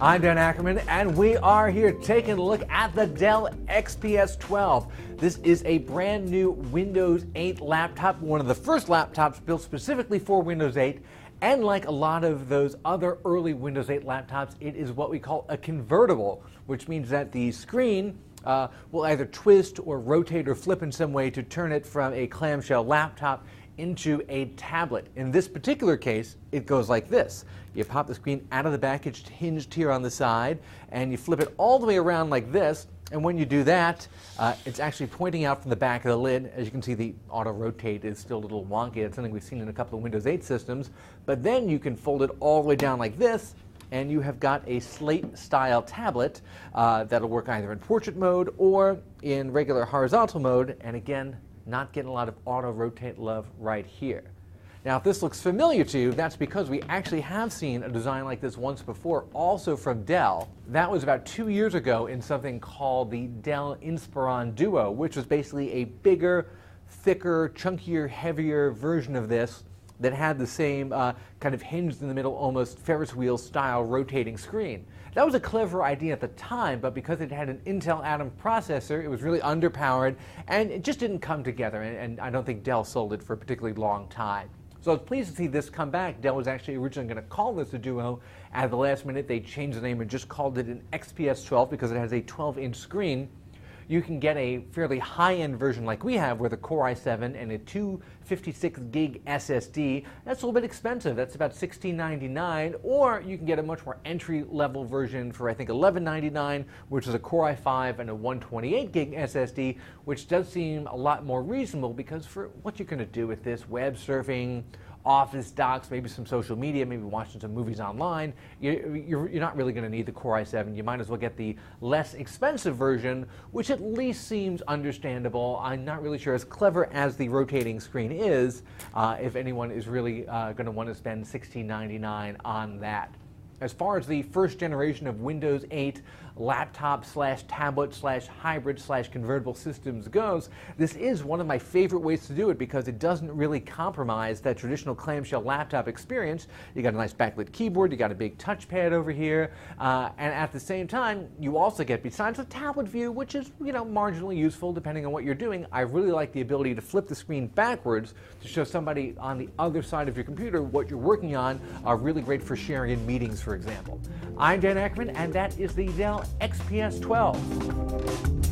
I'm Dan Ackerman, and we are here taking a look at the Dell XPS 12. This is a brand new Windows 8 laptop, one of the first laptops built specifically for Windows 8. And like a lot of those other early Windows 8 laptops, it is what we call a convertible, which means that the screen will either twist or rotate or flip in some way to turn it from a clamshell laptop into a tablet. In this particular case, it goes like this. You pop the screen out of the back, it's hinged here on the side, and you flip it all the way around like this, and when you do that, it's actually pointing out from the back of the lid. As you can see, the auto rotate is still a little wonky. It's something we've seen in a couple of Windows 8 systems, but then you can fold it all the way down like this, and you have got a slate-style tablet that'll work either in portrait mode or in regular horizontal mode, and again, not getting a lot of auto rotate love right here. Now, if this looks familiar to you, that's because we actually have seen a design like this once before, also from Dell. That was about 2 years ago in something called the Dell Inspiron Duo, which was basically a bigger, thicker, chunkier, heavier version of this that had the same kind of hinged in the middle, almost Ferris wheel style rotating screen. That was a clever idea at the time, but because it had an Intel Atom processor, it was really underpowered, and it just didn't come together, and I don't think Dell sold it for a particularly long time. So I was pleased to see this come back. Dell was actually originally going to call this a Duo. At the last minute, they changed the name and just called it an XPS 12 because it has a 12-inch screen. You can get a fairly high-end version like we have with a Core i7 and a 256 gig SSD. That's a little bit expensive. That's about $16.99. Or you can get a much more entry-level version for, I think, $11.99, which is a Core i5 and a 128 gig SSD, which does seem a lot more reasonable because for what you're going to do with this, web surfing, office docs, maybe some social media, maybe watching some movies online, you're not really going to need the Core i7. You might as well get the less expensive version, which at least seems understandable. I'm not really sure as clever as the rotating screen is, if anyone is really going to want to spend $16.99 on that. As far as the first generation of Windows 8 laptop slash tablet slash hybrid slash convertible systems goes, this is one of my favorite ways to do it because it doesn't really compromise that traditional clamshell laptop experience. You got a nice backlit keyboard, you got a big touchpad over here, and at the same time, you also get, besides the tablet view, which is, marginally useful depending on what you're doing, I really like the ability to flip the screen backwards to show somebody on the other side of your computer what you're working on. Really great for sharing in meetings, for example. I'm Dan Ackerman, and that is the Dell XPS 12.